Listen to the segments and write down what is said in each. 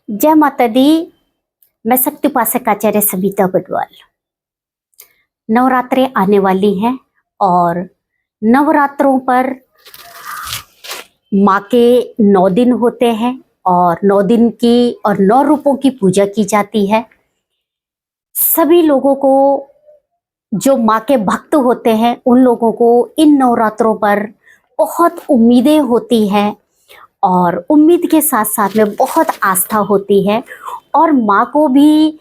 जय माता दी। मैं शक्ति उपासक आचार्य सविता बडवाल। नवरात्रे आने वाली हैं और नवरात्रों पर माँ के 9 दिन होते हैं और 9 दिन की और 9 रूपों की पूजा की जाती है। सभी लोगों को, जो माँ के भक्त होते हैं, उन लोगों को इन नवरात्रों पर बहुत उम्मीदें होती हैं और उम्मीद के साथ साथ में बहुत आस्था होती है। और माँ को भी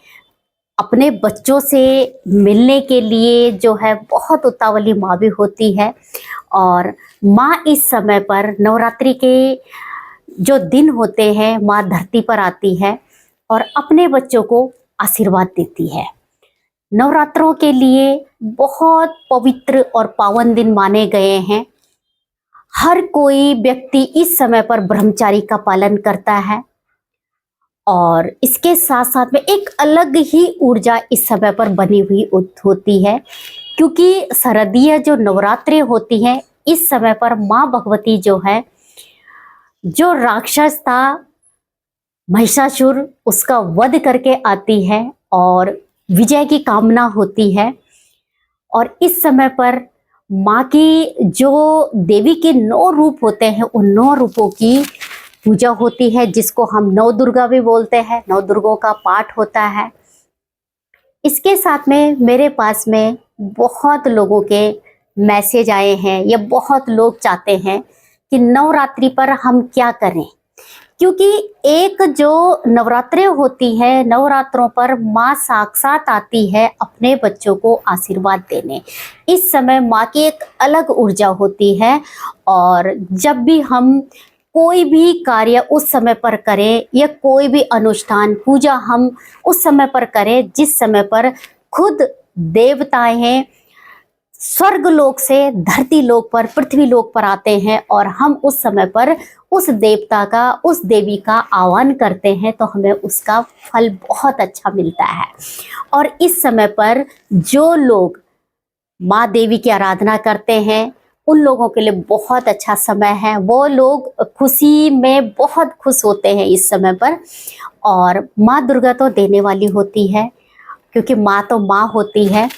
अपने बच्चों से मिलने के लिए जो है बहुत उतावली माँ भी होती है। और माँ इस समय पर नवरात्रि के जो दिन होते हैं, माँ धरती पर आती है और अपने बच्चों को आशीर्वाद देती है। नवरात्रों के लिए बहुत पवित्र और पावन दिन माने गए हैं। हर कोई व्यक्ति इस समय पर ब्रह्मचारी का पालन करता है और इसके साथ साथ में एक अलग ही ऊर्जा इस समय पर बनी हुई होती है, क्योंकि शारदीय जो नवरात्रि होती हैं, इस समय पर माँ भगवती जो है, जो राक्षस था महिषासुर, उसका वध करके आती है और विजय की कामना होती है। और इस समय पर माँ की जो देवी के 9 रूप होते हैं, उन 9 रूपों की पूजा होती है, जिसको हम 9 दुर्गा भी बोलते हैं। 9 दुर्गों का पाठ होता है। इसके साथ में मेरे पास में बहुत लोगों के मैसेज आए हैं, या बहुत लोग चाहते हैं कि नवरात्रि पर हम क्या करें, क्योंकि एक जो नवरात्रि होती है, नवरात्रों पर माँ साक्षात आती है अपने बच्चों को आशीर्वाद देने। इस समय माँ की एक अलग ऊर्जा होती है और जब भी हम कोई भी कार्य उस समय पर करें या कोई भी अनुष्ठान पूजा हम उस समय पर करें, जिस समय पर खुद देवताएं हैं स्वर्ग लोक से धरती लोक पर, पृथ्वी लोक पर आते हैं और हम उस समय पर उस देवता का, उस देवी का आह्वान करते हैं, तो हमें उसका फल बहुत अच्छा मिलता है। और इस समय पर जो लोग माँ देवी की आराधना करते हैं, उन लोगों के लिए बहुत अच्छा समय है। वो लोग खुशी में बहुत खुश होते हैं इस समय पर। और माँ दुर्गा तो देने वाली होती है, क्योंकि माँ तो माँ होती है।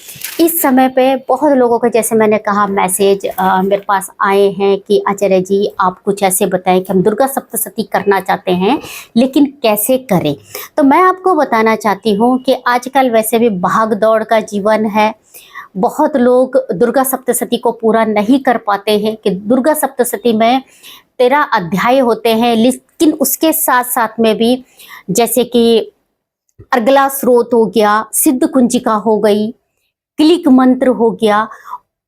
इस समय पे बहुत लोगों को, जैसे मैंने कहा, मैसेज मेरे पास आए हैं कि आचार्य जी आप कुछ ऐसे बताएं कि हम दुर्गा सप्तशती करना चाहते हैं, लेकिन कैसे करें। तो मैं आपको बताना चाहती हूँ कि आजकल वैसे भी भाग दौड़ का जीवन है। बहुत लोग दुर्गा सप्तशती को पूरा नहीं कर पाते हैं कि दुर्गा सप्तशती में 13 अध्याय होते हैं, लेकिन उसके साथ साथ में भी जैसे कि अर्गला स्रोत हो गया, सिद्ध कुंजिका हो गई, क्लिक मंत्र हो गया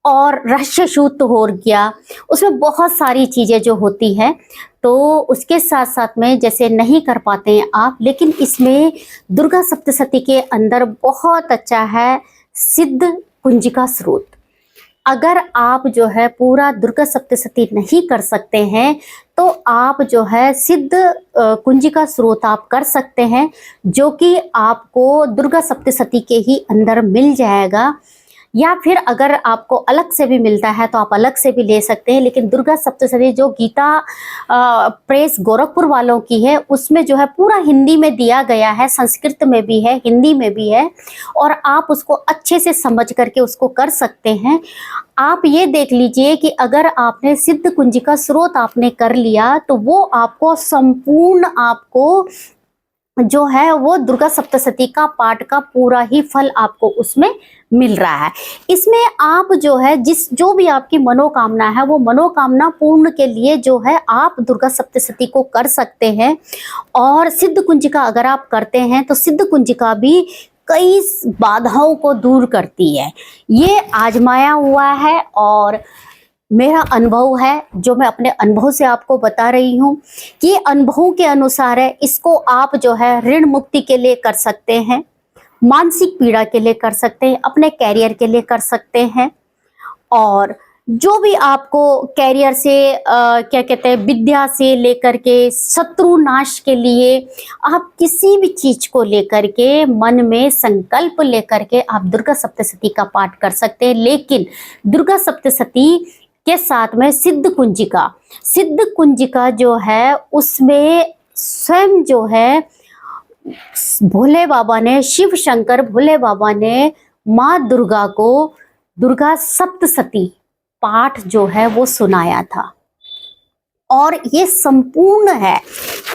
और रहस्य सूत्र हो गया, उसमें बहुत सारी चीज़ें जो होती है। तो उसके साथ साथ में जैसे नहीं कर पाते हैं आप, लेकिन इसमें दुर्गा सप्तशती के अंदर बहुत अच्छा है सिद्ध कुंजिका स्रोत। अगर आप जो है पूरा दुर्गा सप्तशती नहीं कर सकते हैं, तो आप जो है सिद्ध कुंजिका स्रोत आप कर सकते हैं, जो कि आपको दुर्गा सप्तशती के ही अंदर मिल जाएगा। या फिर अगर आपको अलग से भी मिलता है तो आप अलग से भी ले सकते हैं। लेकिन दुर्गा सप्तशती जो गीता प्रेस गोरखपुर वालों की है, उसमें जो है पूरा हिंदी में दिया गया है, संस्कृत में भी है, हिंदी में भी है, और आप उसको अच्छे से समझ करके उसको कर सकते हैं। आप ये देख लीजिए कि अगर आपने सिद्ध कुंजिका स्रोत आपने कर लिया, तो वो आपको संपूर्ण, आपको जो है वो दुर्गा सप्तशती का पाठ का पूरा ही फल आपको उसमें मिल रहा है। इसमें आप जो है जो भी आपकी मनोकामना है, वो मनोकामना पूर्ण के लिए जो है आप दुर्गा सप्तशती को कर सकते हैं। और सिद्ध कुंजिका अगर आप करते हैं तो सिद्ध कुंजिका भी कई बाधाओं को दूर करती है। ये आजमाया हुआ है और मेरा अनुभव है, जो मैं अपने अनुभव से आपको बता रही हूँ कि अनुभवों के अनुसार है। इसको आप जो है ऋण मुक्ति के लिए कर सकते हैं, मानसिक पीड़ा के लिए कर सकते हैं, अपने कैरियर के लिए कर सकते हैं, और जो भी आपको कैरियर से क्या कहते हैं, विद्या से लेकर के शत्रु नाश के लिए, आप किसी भी चीज को लेकर के मन में संकल्प लेकर के आप दुर्गा सप्तशती का पाठ कर सकते हैं। लेकिन दुर्गा सप्तशती के साथ में सिद्ध कुंजिका जो है, उसमें स्वयं जो है भोले बाबा ने, शिव शंकर भोले बाबा ने माँ दुर्गा को दुर्गा सप्तशती पाठ जो है वो सुनाया था। और ये संपूर्ण है,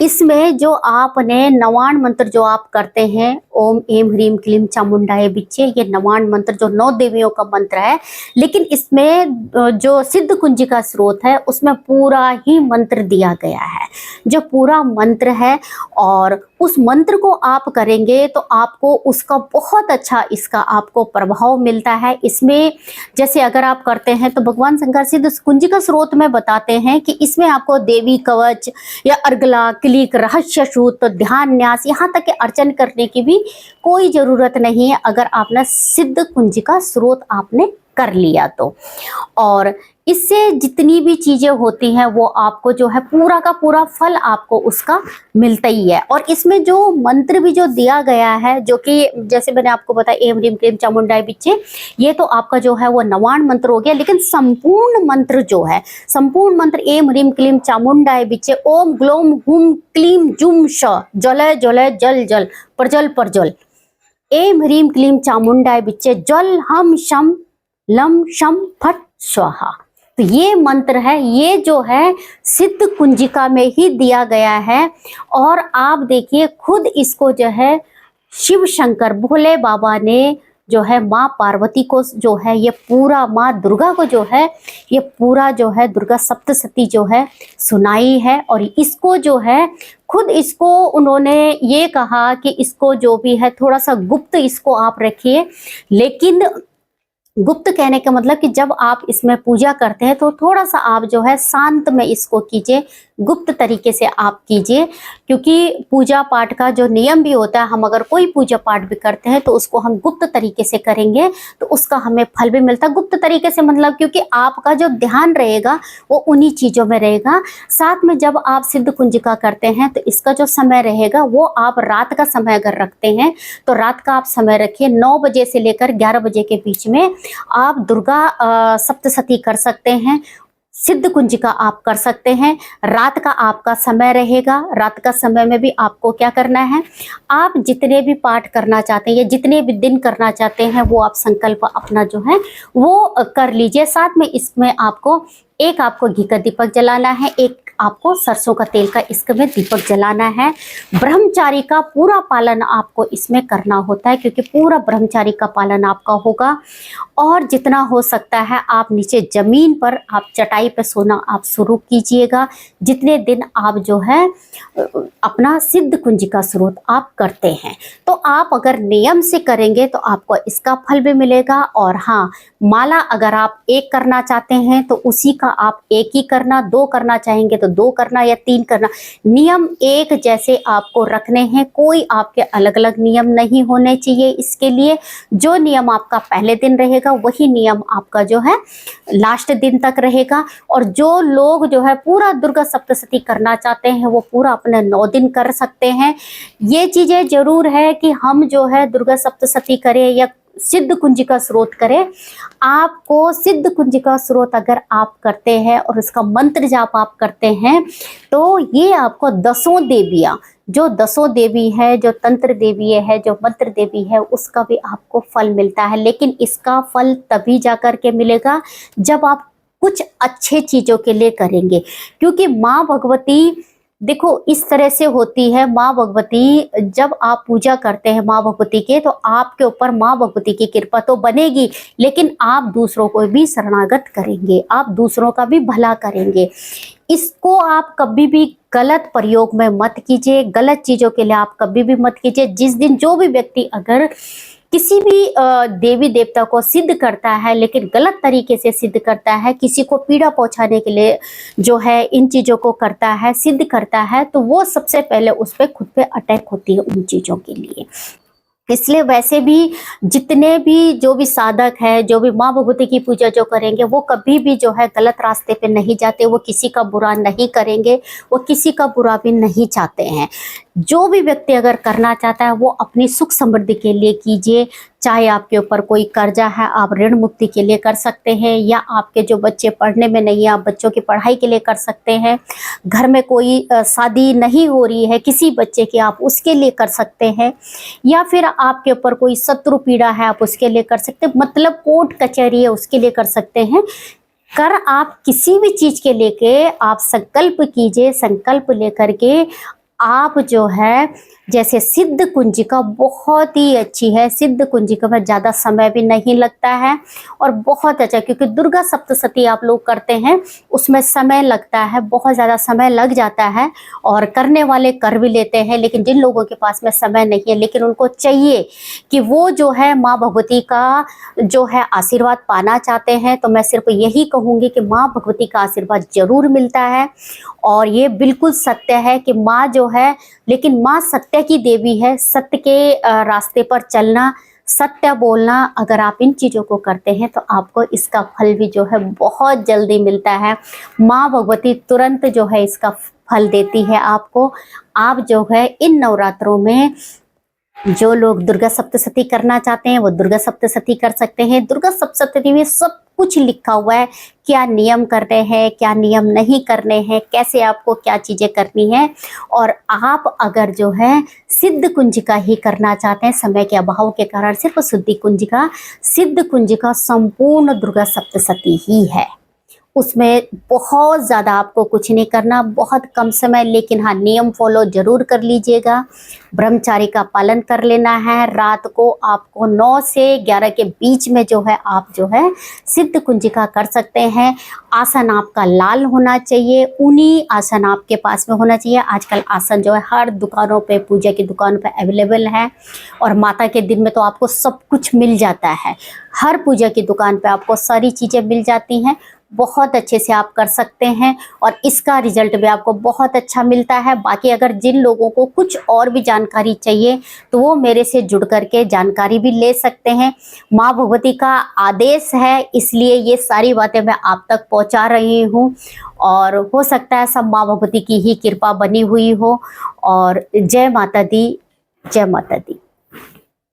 इसमें जो आपने नवान मंत्र जो आप करते हैं, ओम एम ह्रीम क्लीम चामुंडाय बिच्चे, ये नवान मंत्र जो 9 देवियों का मंत्र है, लेकिन इसमें जो सिद्ध कुंजिका स्रोत है उसमें पूरा ही मंत्र दिया गया है, जो पूरा मंत्र है। और उस मंत्र को आप करेंगे तो आपको उसका बहुत अच्छा इसका आपको प्रभाव मिलता है। इसमें जैसे अगर आप करते हैं तो भगवान शंकर सिद्ध कुंजिका स्रोत में बताते हैं कि इसमें आपको देवी कवच या अर्गला, क्लिक, रहस्य सूत्र, ध्यान न्यास, यहाँ तक कि अर्चन करने की भी कोई जरूरत नहीं है अगर आपने सिद्ध कुंजिका स्रोत आपने कर लिया तो। और इससे जितनी भी चीजें होती हैं वो आपको जो है पूरा का पूरा फल आपको उसका मिलता ही है। और इसमें जो मंत्र भी जो दिया गया है, जो कि जैसे मैंने आपको बताया एम ह्रीम क्लीम चामुंडाय बिच्चे, ये तो आपका जो है वो नवान मंत्र हो गया। लेकिन संपूर्ण मंत्र जो है, संपूर्ण मंत्र एम ह्रीम क्लीम चामुंडाय बिच्चे, ओम ग्लोम हुम क्लीम जुम श, जलय जलय जल जल प्रजल प्रजल, एम ह्रीम क्लीम चामुंडाय बिच्चे, जल हम शम लम शम फट स्वाहा। तो ये मंत्र है, ये जो है सिद्ध कुंजिका में ही दिया गया है। और आप देखिए खुद इसको जो है शिव शंकर भोले बाबा ने जो है माँ पार्वती को जो है ये पूरा, माँ दुर्गा को जो है ये पूरा जो है दुर्गा सप्तशती जो है सुनाई है। और इसको जो है खुद इसको उन्होंने ये कहा कि इसको जो भी है थोड़ा सा गुप्त इसको आप रखिए। लेकिन गुप्त कहने का मतलब कि जब आप इसमें पूजा करते हैं तो थोड़ा सा आप जो है शांत में इसको कीजिए, गुप्त तरीके से आप कीजिए। क्योंकि पूजा पाठ का जो नियम भी होता है, हम अगर कोई पूजा पाठ भी करते हैं तो उसको हम गुप्त तरीके से करेंगे तो उसका हमें फल भी मिलता है। गुप्त तरीके से मतलब क्योंकि आपका जो ध्यान रहेगा वो उन्हीं चीज़ों में रहेगा। साथ में जब आप सिद्ध कुंजिका करते हैं तो इसका जो समय रहेगा वो आप रात का समय अगर रखते हैं तो रात का आप समय रखिए, 9 बजे से लेकर 11 बजे के बीच में आप दुर्गा सप्तशती कर सकते हैं, सिद्ध कुंजिका आप कर सकते हैं। रात का आपका समय रहेगा, रात का समय में भी आपको क्या करना है, आप जितने भी पाठ करना चाहते हैं या जितने भी दिन करना चाहते हैं वो आप संकल्प अपना जो है वो कर लीजिए। साथ में इसमें आपको एक आपको घी का दीपक जलाना है, एक आपको सरसों का तेल का इसमें दीपक जलाना है। ब्रह्मचारी का पूरा पालन आपको इसमें करना होता है क्योंकि पूरा ब्रह्मचारी का पालन आपका होगा। और जितना हो सकता है आप नीचे जमीन पर आप चटाई पे सोना आप शुरू कीजिएगा, जितने दिन आप जो है अपना सिद्ध कुंजिका स्रोत आप करते हैं। तो आप अगर नियम से करेंगे तो आपको इसका फल भी मिलेगा। और हाँ, माला अगर आप एक करना चाहते हैं तो उसी का आप एक ही करना, 2 करना चाहेंगे तो 2 करना या 3 करना। नियम एक जैसे आपको रखने हैं, कोई आपके अलग अलग नियम नहीं होने चाहिए। इसके लिए जो नियम आपका पहले दिन रहेगा वही नियम आपका जो है लास्ट दिन तक रहेगा। और जो लोग जो है पूरा दुर्गा सप्तशती करना चाहते हैं वो पूरा अपने 9 दिन कर सकते हैं। ये चीज़ें जरूर है कि हम जो है दुर्गा सप्तशती करें या सिद्ध कुंजिका स्रोत करें, आपको सिद्ध कुंजिका स्रोत अगर आप करते हैं और उसका मंत्र जाप आप करते हैं तो ये आपको 10 देवियाँ, जो 10 देवी है, जो तंत्र देवी है, जो मंत्र देवी है, उसका भी आपको फल मिलता है। लेकिन इसका फल तभी जाकर के मिलेगा जब आप कुछ अच्छे चीज़ों के लिए करेंगे। क्योंकि माँ भगवती देखो इस तरह से होती है, माँ भगवती जब आप पूजा करते हैं माँ भगवती के तो आपके ऊपर माँ भगवती की कृपा तो बनेगी, लेकिन आप दूसरों को भी शरणागत करेंगे, आप दूसरों का भी भला करेंगे। इसको आप कभी भी गलत प्रयोग में मत कीजिए, गलत चीज़ों के लिए आप कभी भी मत कीजिए। जिस दिन जो भी व्यक्ति अगर किसी भी देवी देवता को सिद्ध करता है लेकिन गलत तरीके से सिद्ध करता है, किसी को पीड़ा पहुंचाने के लिए जो है इन चीज़ों को करता है, सिद्ध करता है, तो वो सबसे पहले उस पर खुद पे अटैक होती है उन चीज़ों के लिए। इसलिए वैसे भी जितने भी जो भी साधक है, जो भी माँ भगवती की पूजा जो करेंगे वो कभी भी जो है गलत रास्ते पे नहीं जाते, वो किसी का बुरा नहीं करेंगे, वो किसी का बुरा भी नहीं चाहते हैं। जो भी व्यक्ति अगर करना चाहता है वो अपनी सुख समृद्धि के लिए कीजिए। चाहे आपके ऊपर कोई कर्जा है, आप ऋण मुक्ति के लिए कर सकते हैं, या आपके जो बच्चे पढ़ने में नहीं है, आप बच्चों की पढ़ाई के लिए कर सकते हैं। घर में कोई शादी नहीं हो रही है किसी बच्चे की, आप उसके लिए कर सकते हैं। या फिर आपके ऊपर कोई शत्रु पीड़ा है, आप उसके लिए कर सकते हैं। मतलब कोर्ट कचहरी है, उसके लिए कर सकते हैं। आप किसी भी चीज के लेके आप संकल्प कीजिए। संकल्प लेकर के आप जो है, जैसे सिद्ध कुंजिका बहुत ही अच्छी है। सिद्ध कुंजिका में ज़्यादा समय भी नहीं लगता है और बहुत अच्छा, क्योंकि दुर्गा सप्तशती आप लोग करते हैं उसमें समय लगता है, बहुत ज़्यादा समय लग जाता है और करने वाले कर भी लेते हैं। लेकिन जिन लोगों के पास में समय नहीं है, लेकिन उनको चाहिए कि वो जो है माँ भगवती का जो है आशीर्वाद पाना चाहते हैं, तो मैं सिर्फ यही कहूँगी कि माँ भगवती का आशीर्वाद जरूर मिलता है। और ये बिल्कुल सत्य है कि माँ जो है, लेकिन माँ सत्य की देवी है। सत्य के रास्ते पर चलना, सत्य बोलना, अगर आप इन चीज़ों को करते हैं तो आपको इसका फल भी जो है बहुत जल्दी मिलता है। माँ भगवती तुरंत जो है इसका फल देती है आपको। आप जो है इन नवरात्रों में जो लोग दुर्गा सप्तशती करना चाहते हैं वो दुर्गा सप्तशती कर सकते हैं। दुर्गा सप्तशती में सब कुछ लिखा हुआ है, क्या नियम करने हैं, क्या नियम नहीं करने हैं, कैसे आपको क्या चीज़ें करनी है। और आप अगर जो है सिद्ध कुंजिका ही करना चाहते हैं, समय के अभाव के कारण सिर्फ सिद्ध कुंजिका संपूर्ण दुर्गा सप्तशती ही है। उसमें बहुत ज़्यादा आपको कुछ नहीं करना, बहुत कम समय, लेकिन हाँ नियम फॉलो जरूर कर लीजिएगा। ब्रह्मचारी का पालन कर लेना है। रात को आपको 9 से 11 के बीच में जो है आप जो है सिद्ध कुंजिका कर सकते हैं। आसन आपका लाल होना चाहिए, ऊनी आसन आपके पास में होना चाहिए। आजकल आसन जो है हर दुकानों पे, पूजा की दुकान पे अवेलेबल है, और माता के दिन में तो आपको सब कुछ मिल जाता है। हर पूजा की दुकान पे आपको सारी चीज़ें मिल जाती हैं। बहुत अच्छे से आप कर सकते हैं और इसका रिजल्ट भी आपको बहुत अच्छा मिलता है। बाकी अगर जिन लोगों को कुछ और भी जानकारी चाहिए तो वो मेरे से जुड़ करके जानकारी भी ले सकते हैं। माँ भगवती का आदेश है, इसलिए ये सारी बातें मैं आप तक पहुंचा रही हूँ, और हो सकता है सब माँ भगवती की ही कृपा बनी हुई हो। और जय माता दी, जय माता दी।